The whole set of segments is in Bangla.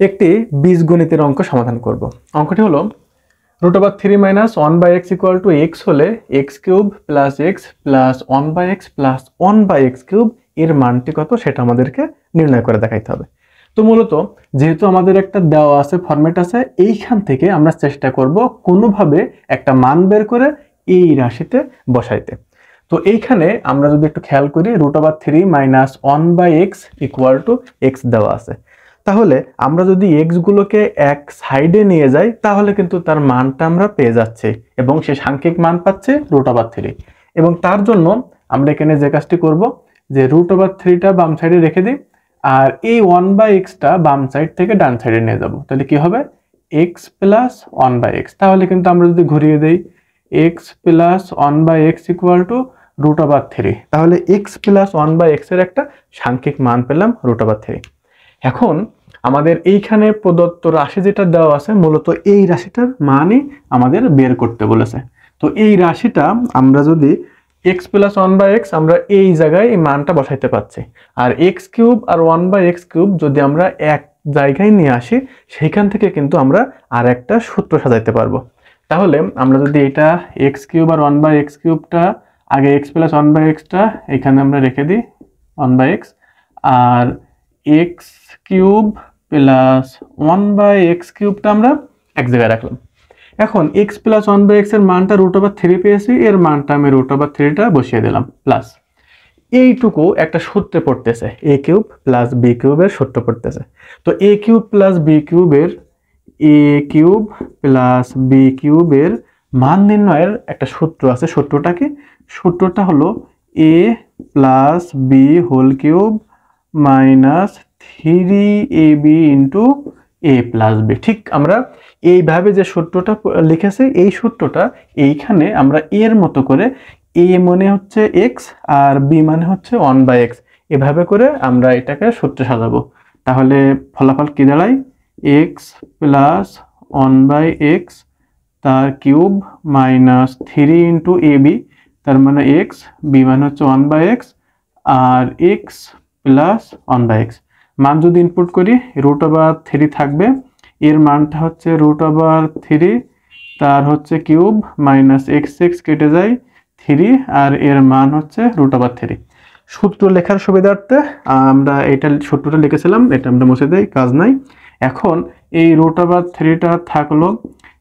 একটি বীজগণিতের অঙ্ক সমাধান করব। অঙ্কটি হলো √3 - 1/x = x হলে x³ + x + 1/x + 1/x³ এর মানটি কত সেটা আমাদেরকে নির্ণয় করে দেখাইতে হবে। তো মূলত যেহেতু আমাদের একটা দেওয়া আছে, ফরম্যাট আছে, এইখান থেকে আমরা চেষ্টা করব কোনোভাবে একটা মান বের করে এই রাশিতে বসাইতে। তো এইখানে আমরা যদি একটু খেয়াল করি, √3 - 1/x = x দেওয়া আছে। তাহলে আমরা যদি x গুলোকে এক সাইডে নিয়ে যাই তাহলে কিন্তু তার মানটা আমরা পেয়ে যাচ্ছি এবং সে সাংখ্যিক মান পাচ্ছে √3। এবং তার জন্য আমরা এখানে যে কাজটি করব যে √3টা বাম সাইডে রেখে দিই আর এই 1/x-টা বাম সাইড থেকে ডান সাইডে নিয়ে যাব। তাহলে কি হবে x + 1/x। তাহলে কিন্তু আমরা যদি ঘুরিয়ে দেই x + 1/x = √3। তাহলে x + 1/x এর একটা সাংখ্যিক মান পেলাম √3। এখন আমাদের এইখানে প্রদত্ত রাশি যেটা দেওয়া আছে মূলত এই রাশিটার মানই আমাদের বের করতে বলেছে। তো এই রাশিটা আমরা যদি x + 1/x আমরা এই জায়গায় এই মানটা বসাইতে পারছি, আর x³ আর 1/x³ যদি আমরা এক জায়গায় নিয়ে আসি সেইখান থেকে কিন্তু আমরা আর একটা সূত্র সাজাইতে পারবো। তাহলে আমরা যদি এটা x³ আর 1/x³ আগে x + 1/x-টা এখানে আমরা রেখে দিই 1/x, আর x³ + 1/x³ আমরা এক জায়গায় রাখলাম। এখন x + 1/x এর মানটা √3 পেয়েছি, এর মানটা আমি √3টা বসিয়ে দিলাম প্লাস এইটুকু একটা সূত্রে পড়তেছে a³ + b³ এর সূত্র পড়তেছে। তো a³ + b³ এর মান নির্ণয়ের একটা সূত্র আছে। সূত্রটা কি? সূত্রটা হলো a + b³ - 3ab * a + b। ঠিক আমরা এইভাবে যে সূত্রটা লিখেছি এই সূত্রটা এইখানে আমরা এর মতো করে a মানে হচ্ছে x আর b মানে হচ্ছে 1/x এভাবে করে আমরা এটাকে সূত্রে সাজাবো। তাহলে ফলাফল কি দাঁড়ায় x + 1/x তার কিউব -3 * ab, তার মানে x, b মানে হচ্ছে 1/x আর x + 1/x। মান যদি ইনপুট করি √3 থাকবে, এর মানটা হচ্ছে √3 তার হচ্ছে কিউব -x কেটে যায় 3 আর এর মান হচ্ছে √3। সূত্র লেখার সুবিধার্থে আমরা এটা সূত্রটা লিখেছিলাম, এটা আমরা মুছে দেই, কাজ নাই। এখন এই √3টা থাকলো।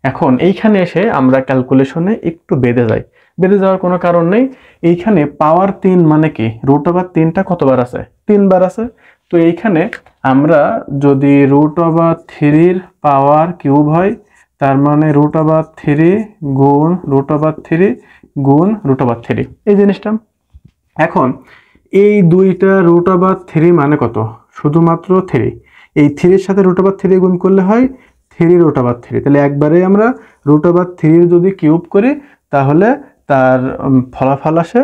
এখন এইখানে এসে আমরা ক্যালকুলেশনে একটু বেঁধে যাই। বেঁধে যাওয়ার কোনো কারণ নেই। এইখানে পাওয়ার 3 মানে কি, √3টা কতবার আছে? 3 বার আছে। তো এইখানে আমরা যদি √3 পাওয়ার কিউব হয় তার মানে √3 গুণ √3 গুণ √3 এই জিনিসটা। এখন এই দুইটা √3 মানে কত? শুধুমাত্র 3। এই 3 এর সাথে √3 গুণ করলে হয় 3√3। তাহলে একবারে আমরা √3 যদি কিউব করি তাহলে তার ফলাফল আসে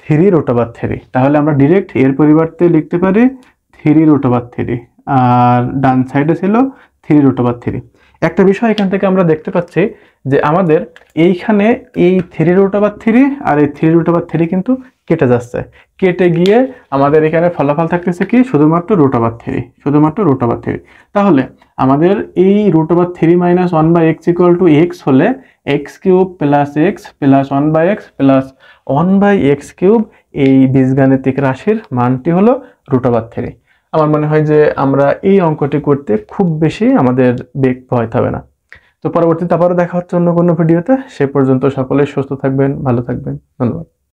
3√3। তাহলে আমরা ডিরেক্ট এর পরিবর্তে লিখতে পারি 3√3 আর ডান সাইডে ছিল 3√3। একটা বিষয় এখান থেকে আমরা দেখতে পাচ্ছি যে আমাদের এইখানে এই 3√3 আর এই 3√3 কিন্তু কেটে যাচ্ছে, কেটে গিয়ে আমাদের এখানে ফলাফল থাকতেছে কি শুধুমাত্র √3, শুধুমাত্র √3। তাহলে আমাদের এই √3 - 1/x = x হলে x³ + x + 1/x + 1/x³ এই বীজগাণিতিক রাশির মানটি হলো √3। আমার মনে হয় যে আমরা এই অঙ্কটি করতে খুব বেশি আমাদের বেগ পোহাইতে হবে না। তো পরবর্তীতে আবারও দেখা হচ্ছে অন্য কোনো ভিডিওতে। সে পর্যন্ত সকলে সুস্থ থাকবেন, ভালো থাকবেন। ধন্যবাদ।